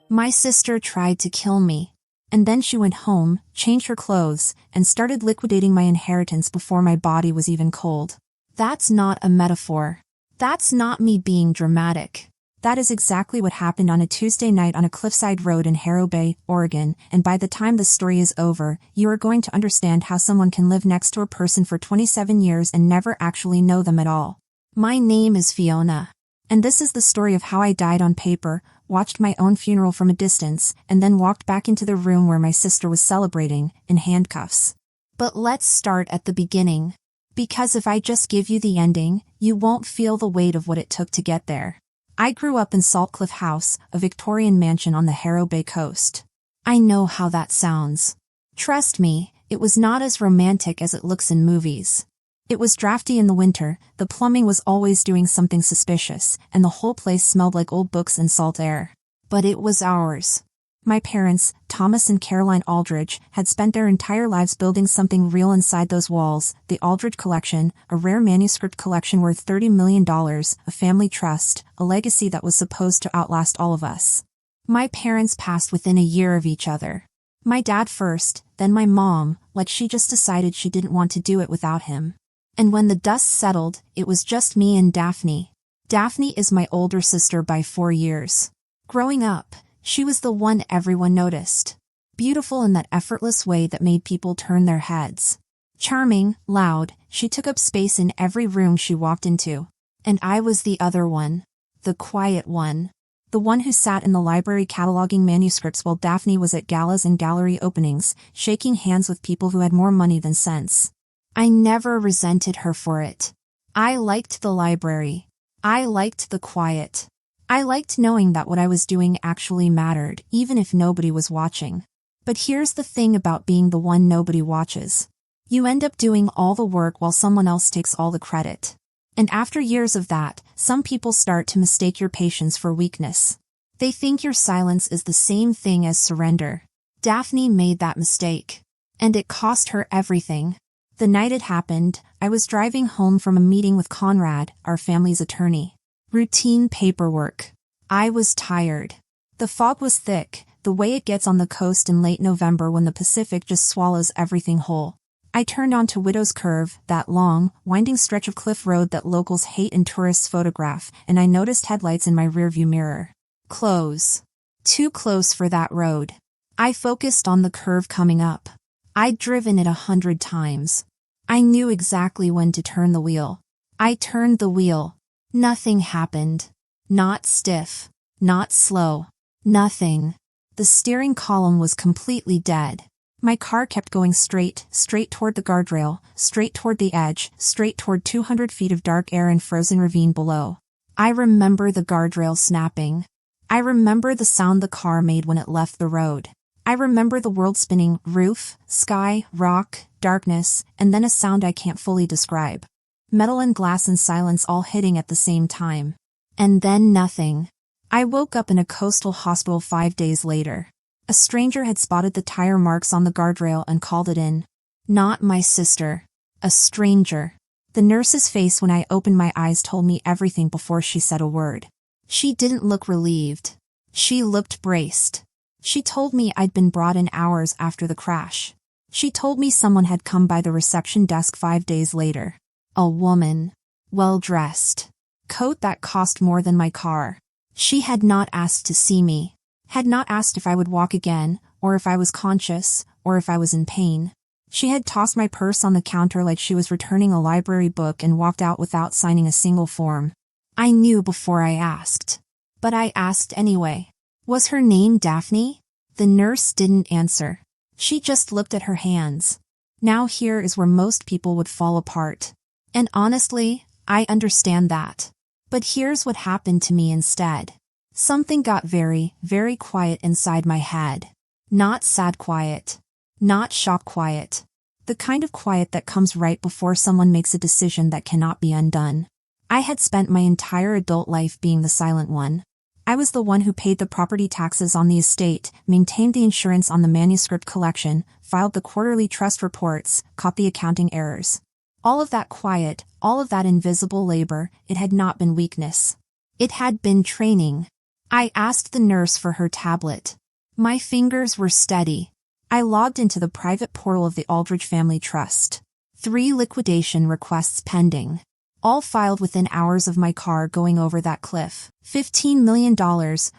My sister tried to kill me. And then she went home, changed her clothes, and started liquidating my inheritance before my body was even cold. That's not a metaphor. That's not me being dramatic. That is exactly what happened on a Tuesday night on a cliffside road in Harrow Bay, Oregon, and by the time this story is over, you are going to understand how someone can live next to a person for 27 years and never actually know them at all. My name is Fiona. And this is the story of how I died on paper, watched my own funeral from a distance, and then walked back into the room where my sister was celebrating, in handcuffs. But let's start at the beginning. Because if I just give you the ending, you won't feel the weight of what it took to get there. I grew up in Salt Cliff House, a Victorian mansion on the Harrow Bay coast. I know how that sounds. Trust me, it was not as romantic as it looks in movies. It was drafty in the winter, the plumbing was always doing something suspicious, and the whole place smelled like old books and salt air. But it was ours. My parents, Thomas and Caroline Aldridge, had spent their entire lives building something real inside those walls, the Aldridge Collection, a rare manuscript collection worth $30 million, a family trust, a legacy that was supposed to outlast all of us. My parents passed within a year of each other. My dad first, then my mom, like she just decided she didn't want to do it without him. And when the dust settled, it was just me and Daphne. Daphne is my older sister by 4 years. Growing up, she was the one everyone noticed. Beautiful in that effortless way that made people turn their heads. Charming, loud, she took up space in every room she walked into. And I was the other one. The quiet one. The one who sat in the library cataloging manuscripts while Daphne was at galas and gallery openings, shaking hands with people who had more money than sense. I never resented her for it. I liked the library. I liked the quiet. I liked knowing that what I was doing actually mattered, even if nobody was watching. But here's the thing about being the one nobody watches. You end up doing all the work while someone else takes all the credit. And after years of that, some people start to mistake your patience for weakness. They think your silence is the same thing as surrender. Daphne made that mistake. And it cost her everything. The night it happened, I was driving home from a meeting with Conrad, our family's attorney. Routine paperwork. I was tired. The fog was thick, the way it gets on the coast in late November when the Pacific just swallows everything whole. I turned onto Widow's Curve, that long, winding stretch of cliff road that locals hate and tourists photograph, and I noticed headlights in my rearview mirror. Close. Too close for that road. I focused on the curve coming up. I'd driven it 100 times. I knew exactly when to turn the wheel. I turned the wheel. Nothing happened. Not stiff. Not slow. Nothing. The steering column was completely dead. My car kept going straight toward the guardrail, straight toward the edge, straight toward 200 feet of dark air and frozen ravine below. I remember the guardrail snapping. I remember the sound the car made when it left the road. I remember the world spinning, roof, sky, rock, darkness, and then a sound I can't fully describe. Metal and glass and silence all hitting at the same time. And then nothing. I woke up in a coastal hospital 5 days later. A stranger had spotted the tire marks on the guardrail and called it in. Not my sister. A stranger. The nurse's face when I opened my eyes told me everything before she said a word. She didn't look relieved. She looked braced. She told me I'd been brought in hours after the crash. She told me someone had come by the reception desk 5 days later. A woman. Well-dressed. Coat that cost more than my car. She had not asked to see me. Had not asked if I would walk again, or if I was conscious, or if I was in pain. She had tossed my purse on the counter like she was returning a library book and walked out without signing a single form. I knew before I asked. But I asked anyway. Was her name Daphne? The nurse didn't answer. She just looked at her hands. Now here is where most people would fall apart. And honestly, I understand that. But here's what happened to me instead. Something got very, very quiet inside my head. Not sad quiet. Not shock quiet. The kind of quiet that comes right before someone makes a decision that cannot be undone. I had spent my entire adult life being the silent one. I was the one who paid the property taxes on the estate, maintained the insurance on the manuscript collection, filed the quarterly trust reports, caught the accounting errors. All of that quiet, all of that invisible labor, it had not been weakness. It had been training. I asked the nurse for her tablet. My fingers were steady. I logged into the private portal of the Aldridge Family Trust. 3 liquidation requests pending. All filed within hours of my car going over that cliff. $15 million,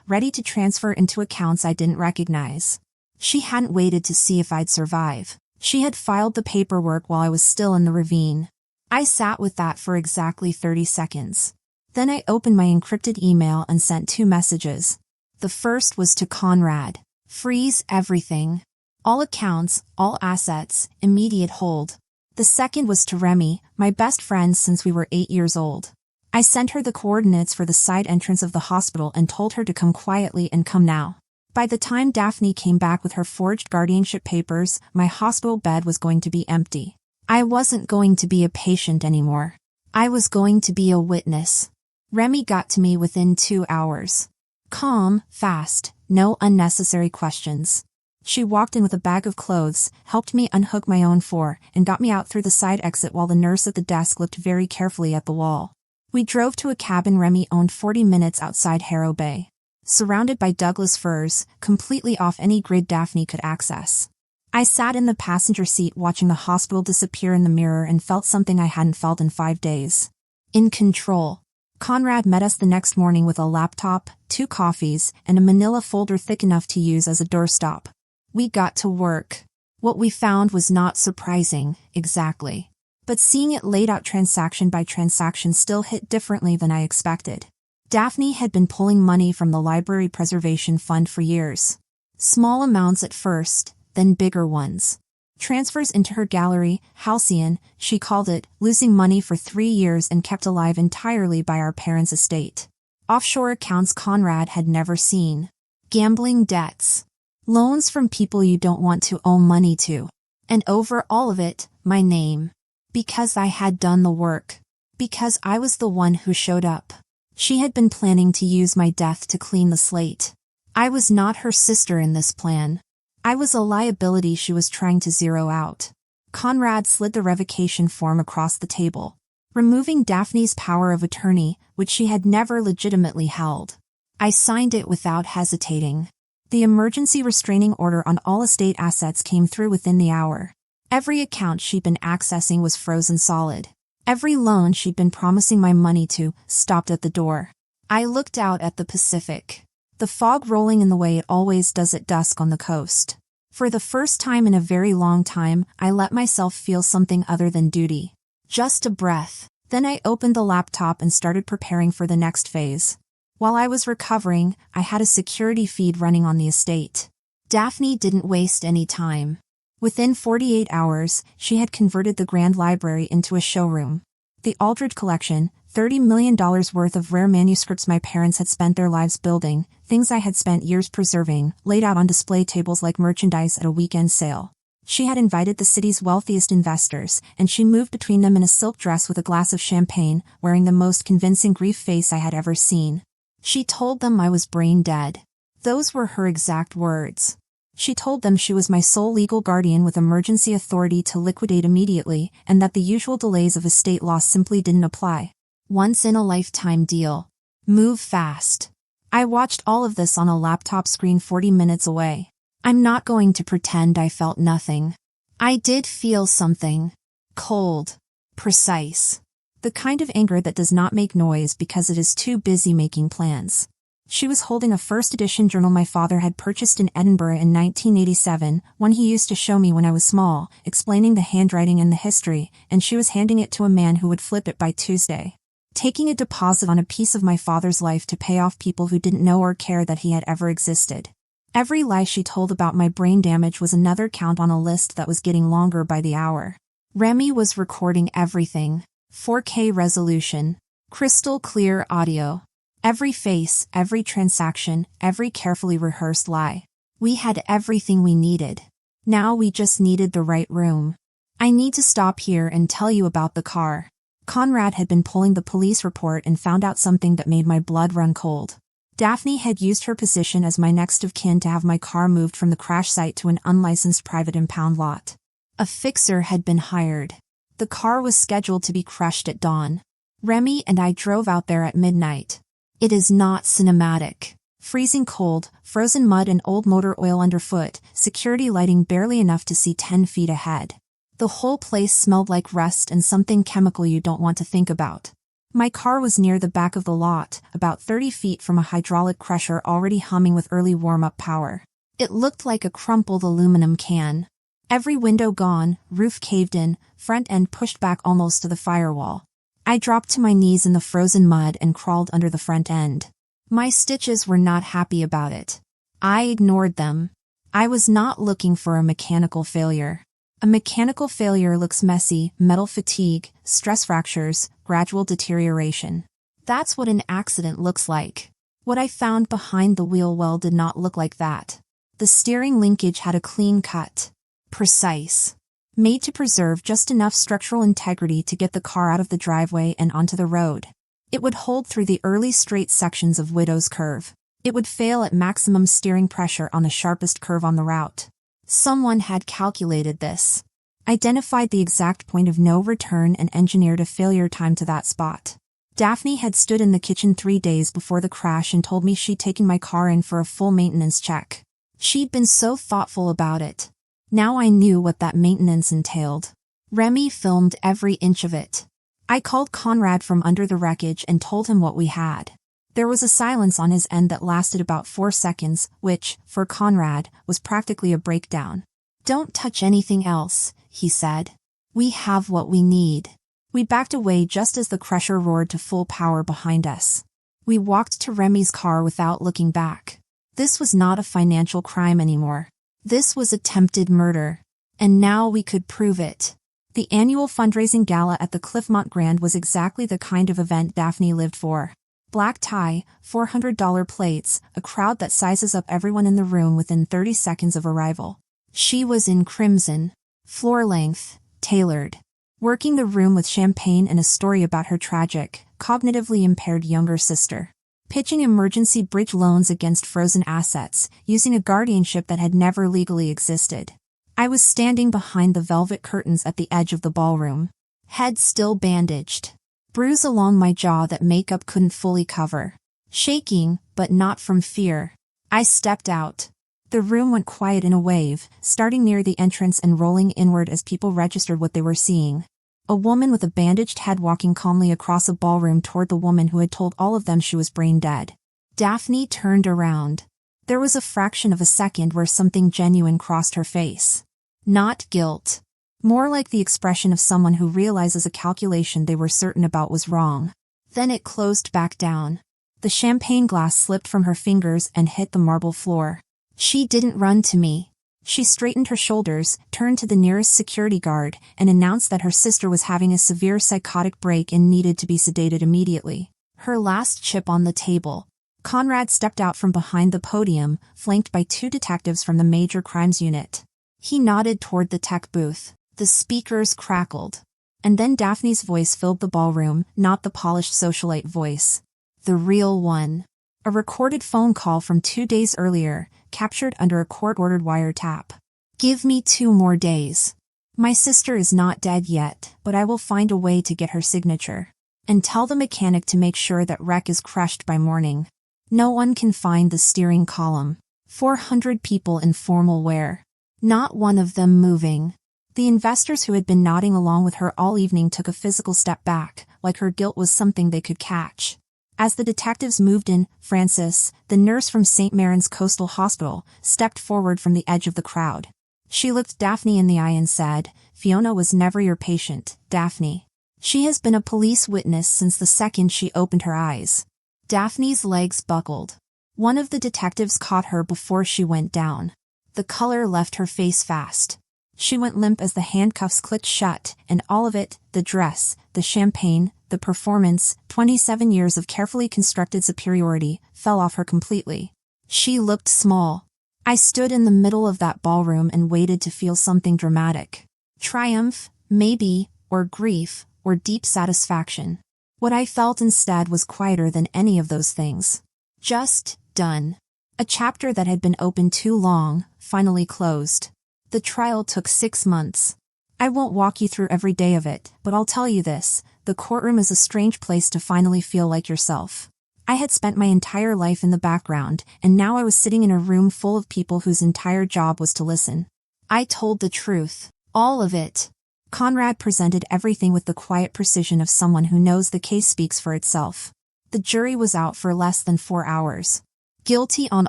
ready to transfer into accounts I didn't recognize. She hadn't waited to see if I'd survive. She had filed the paperwork while I was still in the ravine. I sat with that for exactly 30 seconds. Then I opened my encrypted email and sent 2 messages. The first was to Conrad. Freeze everything. All accounts, all assets, immediate hold. The second was to Remy, my best friend since we were 8 years old. I sent her the coordinates for the side entrance of the hospital and told her to come quietly and come now. By the time Daphne came back with her forged guardianship papers, my hospital bed was going to be empty. I wasn't going to be a patient anymore. I was going to be a witness. Remy got to me within 2 hours. Calm, fast, no unnecessary questions. She walked in with a bag of clothes, helped me unhook my own 4, and got me out through the side exit while the nurse at the desk looked very carefully at the wall. We drove to a cabin Remy owned 40 minutes outside Harrow Bay. Surrounded by Douglas firs, completely off any grid Daphne could access. I sat in the passenger seat watching the hospital disappear in the mirror and felt something I hadn't felt in 5 days. In control. Conrad met us the next morning with a laptop, 2 coffees, and a manila folder thick enough to use as a doorstop. We got to work. What we found was not surprising, exactly. But seeing it laid out transaction by transaction still hit differently than I expected. Daphne had been pulling money from the Library Preservation Fund for years. Small amounts at first, then bigger ones. Transfers into her gallery, Halcyon, she called it, losing money for 3 years and kept alive entirely by our parents' estate. Offshore accounts Conrad had never seen. Gambling debts. Loans from people you don't want to owe money to. And over all of it, my name. Because I had done the work. Because I was the one who showed up. She had been planning to use my death to clean the slate. I was not her sister in this plan. I was a liability she was trying to zero out. Conrad slid the revocation form across the table, removing Daphne's power of attorney, which she had never legitimately held. I signed it without hesitating. The emergency restraining order on all estate assets came through within the hour. Every account she'd been accessing was frozen solid. Every loan she'd been promising my money to stopped at the door. I looked out at the Pacific. The fog rolling in the way it always does at dusk on the coast. For the first time in a very long time, I let myself feel something other than duty. Just a breath. Then I opened the laptop and started preparing for the next phase. While I was recovering, I had a security feed running on the estate. Daphne didn't waste any time. Within 48 hours, she had converted the Grand Library into a showroom. The Aldridge Collection, $30 million worth of rare manuscripts my parents had spent their lives building, things I had spent years preserving, laid out on display tables like merchandise at a weekend sale. She had invited the city's wealthiest investors, and she moved between them in a silk dress with a glass of champagne, wearing the most convincing grief face I had ever seen. She told them I was brain dead. Those were her exact words. She told them she was my sole legal guardian with emergency authority to liquidate immediately, and that the usual delays of estate law simply didn't apply. Once-in-a-lifetime deal. Move fast. I watched all of this on a laptop screen 40 minutes away. I'm not going to pretend I felt nothing. I did feel something. Cold. Precise. The kind of anger that does not make noise because it is too busy making plans. She was holding a first edition journal my father had purchased in Edinburgh in 1987, one he used to show me when I was small, explaining the handwriting and the history, and she was handing it to a man who would flip it by Tuesday. Taking a deposit on a piece of my father's life to pay off people who didn't know or care that he had ever existed. Every lie she told about my brain damage was another count on a list that was getting longer by the hour. Remy was recording everything. 4K resolution. Crystal clear audio. Every face, every transaction, every carefully rehearsed lie. We had everything we needed. Now we just needed the right room. I need to stop here and tell you about the car. Conrad had been pulling the police report and found out something that made my blood run cold. Daphne had used her position as my next of kin to have my car moved from the crash site to an unlicensed private impound lot. A fixer had been hired. The car was scheduled to be crushed at dawn. Remy and I drove out there at midnight. It is not cinematic. Freezing cold, frozen mud and old motor oil underfoot, security lighting barely enough to see 10 feet ahead. The whole place smelled like rust and something chemical you don't want to think about. My car was near the back of the lot, about 30 feet from a hydraulic crusher already humming with early warm-up power. It looked like a crumpled aluminum can. Every window gone, roof caved in, front end pushed back almost to the firewall. I dropped to my knees in the frozen mud and crawled under the front end. My stitches were not happy about it. I ignored them. I was not looking for a mechanical failure. A mechanical failure looks messy: metal fatigue, stress fractures, gradual deterioration. That's what an accident looks like. What I found behind the wheel well did not look like that. The steering linkage had a clean cut. Precise. Made to preserve just enough structural integrity to get the car out of the driveway and onto the road. It would hold through the early straight sections of Widow's Curve. It would fail at maximum steering pressure on the sharpest curve on the route. Someone had calculated this, identified the exact point of no return and engineered a failure time to that spot. Daphne had stood in the kitchen 3 days before the crash and told me she'd taken my car in for a full maintenance check. She'd been so thoughtful about it. Now I knew what that maintenance entailed. Remy filmed every inch of it. I called Conrad from under the wreckage and told him what we had. There was a silence on his end that lasted about 4 seconds, which, for Conrad, was practically a breakdown. "Don't touch anything else," he said. "We have what we need." We backed away just as the crusher roared to full power behind us. We walked to Remy's car without looking back. This was not a financial crime anymore. This was attempted murder. And now we could prove it. The annual fundraising gala at the Cliffmont Grand was exactly the kind of event Daphne lived for. Black tie, $400 plates, a crowd that sizes up everyone in the room within 30 seconds of arrival. She was in crimson, floor-length, tailored, working the room with champagne and a story about her tragic, cognitively impaired younger sister. Pitching emergency bridge loans against frozen assets, using a guardianship that had never legally existed. I was standing behind the velvet curtains at the edge of the ballroom. Head still bandaged. Bruise along my jaw that makeup couldn't fully cover. Shaking, but not from fear. I stepped out. The room went quiet in a wave, starting near the entrance and rolling inward as people registered what they were seeing. A woman with a bandaged head walking calmly across a ballroom toward the woman who had told all of them she was brain dead. Daphne turned around. There was a fraction of a second where something genuine crossed her face. Not guilt. More like the expression of someone who realizes a calculation they were certain about was wrong. Then it closed back down. The champagne glass slipped from her fingers and hit the marble floor. She didn't run to me. She straightened her shoulders, turned to the nearest security guard, and announced that her sister was having a severe psychotic break and needed to be sedated immediately. Her last chip on the table. Conrad stepped out from behind the podium, flanked by 2 detectives from the Major Crimes Unit. He nodded toward the tech booth. The speakers crackled. And then Daphne's voice filled the ballroom, not the polished socialite voice. The real one. A recorded phone call from 2 days earlier, captured under a court-ordered wiretap. "Give me 2 more days. My sister is not dead yet, but I will find a way to get her signature. And tell the mechanic to make sure that wreck is crushed by morning. No one can find the steering column. 400 people in formal wear. Not one of them moving." The investors who had been nodding along with her all evening took a physical step back, like her guilt was something they could catch. As the detectives moved in, Frances, the nurse from St. Mary's Coastal Hospital, stepped forward from the edge of the crowd. She looked Daphne in the eye and said, "Fiona was never your patient, Daphne. She has been a police witness since the second she opened her eyes." Daphne's legs buckled. One of the detectives caught her before she went down. The color left her face fast. She went limp as the handcuffs clicked shut, and all of it, the dress, the champagne, the performance, 27 years of carefully constructed superiority, fell off her completely. She looked small. I stood in the middle of that ballroom and waited to feel something dramatic. Triumph, maybe, or grief, or deep satisfaction. What I felt instead was quieter than any of those things. Just done. A chapter that had been open too long, finally closed. The trial took 6 months. I won't walk you through every day of it, but I'll tell you this, the courtroom is a strange place to finally feel like yourself. I had spent my entire life in the background, and now I was sitting in a room full of people whose entire job was to listen. I told the truth. All of it. Conrad presented everything with the quiet precision of someone who knows the case speaks for itself. The jury was out for less than 4 hours. Guilty on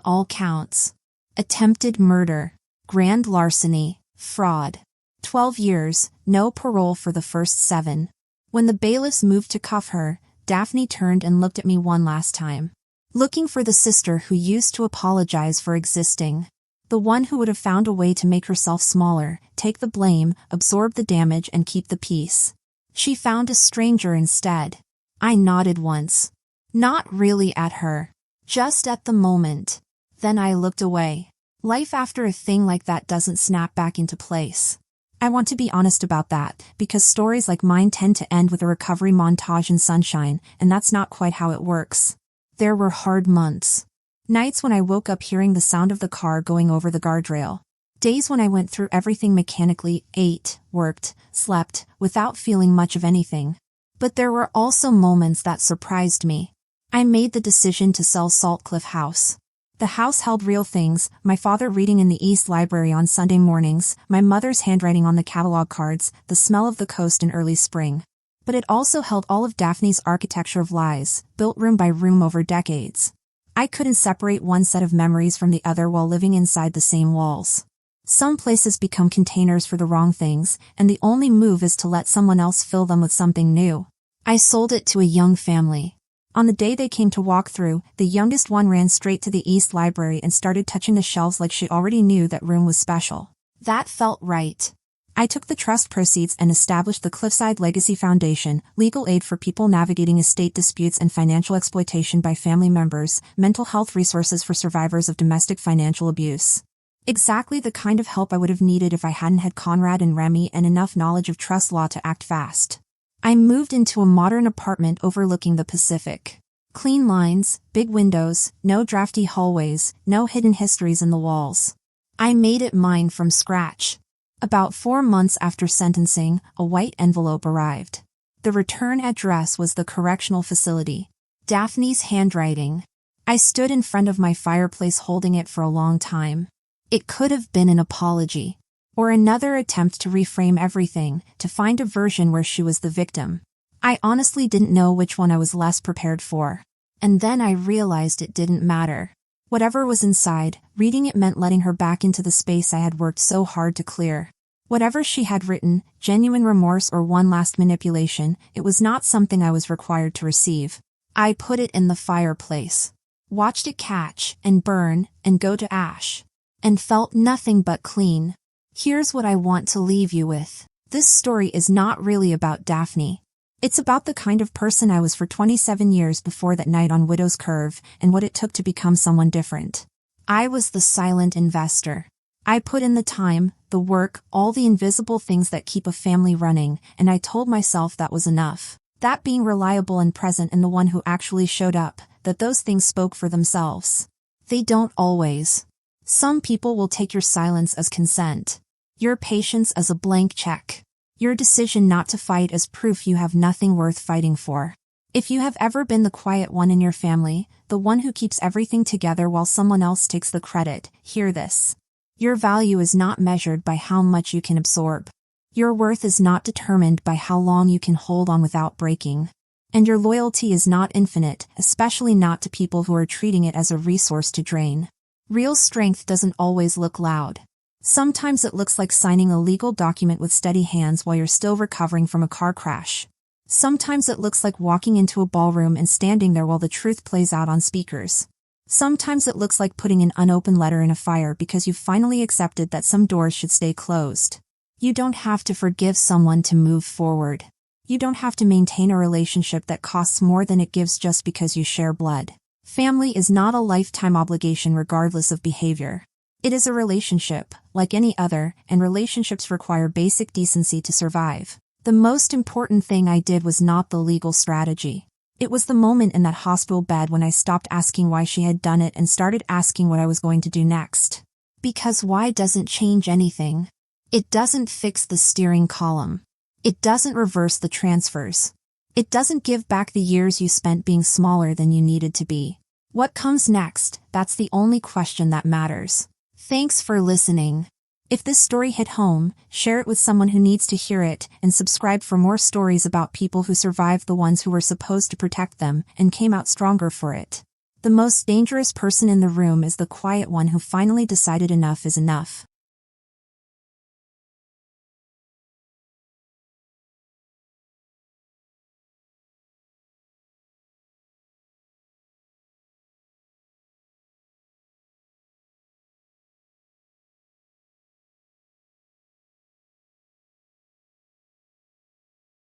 all counts. Attempted murder, grand larceny, fraud. 12 years, no parole for the first 7. When the bailiffs moved to cuff her, Daphne turned and looked at me one last time. Looking for the sister who used to apologize for existing. The one who would have found a way to make herself smaller, take the blame, absorb the damage and keep the peace. She found a stranger instead. I nodded once. Not really at her. Just at the moment. Then I looked away. Life after a thing like that doesn't snap back into place. I want to be honest about that, because stories like mine tend to end with a recovery montage and sunshine, and that's not quite how it works. There were hard months. Nights when I woke up hearing the sound of the car going over the guardrail. Days when I went through everything mechanically, ate, worked, slept, without feeling much of anything. But there were also moments that surprised me. I made the decision to sell Salt Cliff House. The house held real things, my father reading in the East Library on Sunday mornings, my mother's handwriting on the catalog cards, the smell of the coast in early spring. But it also held all of Daphne's architecture of lies, built room by room over decades. I couldn't separate one set of memories from the other while living inside the same walls. Some places become containers for the wrong things, and the only move is to let someone else fill them with something new. I sold it to a young family. On the day they came to walk through, the youngest one ran straight to the East Library and started touching the shelves like she already knew that room was special. That felt right. I took the trust proceeds and established the Cliffside Legacy Foundation, legal aid for people navigating estate disputes and financial exploitation by family members, mental health resources for survivors of domestic financial abuse. Exactly the kind of help I would have needed if I hadn't had Conrad and Remy and enough knowledge of trust law to act fast. I moved into a modern apartment overlooking the Pacific. Clean lines, big windows, no drafty hallways, no hidden histories in the walls. I made it mine from scratch. About 4 months after sentencing, a white envelope arrived. The return address was the correctional facility. Daphne's handwriting. I stood in front of my fireplace holding it for a long time. It could have been an apology. Or another attempt to reframe everything, to find a version where she was the victim. I honestly didn't know which one I was less prepared for. And then I realized it didn't matter. Whatever was inside, reading it meant letting her back into the space I had worked so hard to clear. Whatever she had written, genuine remorse or one last manipulation, it was not something I was required to receive. I put it in the fireplace. Watched it catch, and burn, and go to ash. And felt nothing but clean. Here's what I want to leave you with. This story is not really about Daphne. It's about the kind of person I was for 27 years before that night on Widow's Curve, and what it took to become someone different. I was the silent investor. I put in the time, the work, all the invisible things that keep a family running, and I told myself that was enough. That being reliable and present and the one who actually showed up, that those things spoke for themselves. They don't always. Some people will take your silence as consent. Your patience as a blank check. Your decision not to fight as proof you have nothing worth fighting for. If you have ever been the quiet one in your family, the one who keeps everything together while someone else takes the credit, hear this. Your value is not measured by how much you can absorb. Your worth is not determined by how long you can hold on without breaking. And your loyalty is not infinite, especially not to people who are treating it as a resource to drain. Real strength doesn't always look loud. Sometimes it looks like signing a legal document with steady hands while you're still recovering from a car crash. Sometimes it looks like walking into a ballroom and standing there while the truth plays out on speakers. Sometimes it looks like putting an unopened letter in a fire because you've finally accepted that some doors should stay closed. You don't have to forgive someone to move forward. You don't have to maintain a relationship that costs more than it gives just because you share blood. Family is not a lifetime obligation regardless of behavior. It is a relationship, like any other, and relationships require basic decency to survive. The most important thing I did was not the legal strategy. It was the moment in that hospital bed when I stopped asking why she had done it and started asking what I was going to do next. Because why doesn't change anything. It doesn't fix the steering column. It doesn't reverse the transfers. It doesn't give back the years you spent being smaller than you needed to be. What comes next? That's the only question that matters. Thanks for listening. If this story hit home, share it with someone who needs to hear it, and subscribe for more stories about people who survived the ones who were supposed to protect them and came out stronger for it. The most dangerous person in the room is the quiet one who finally decided enough is enough.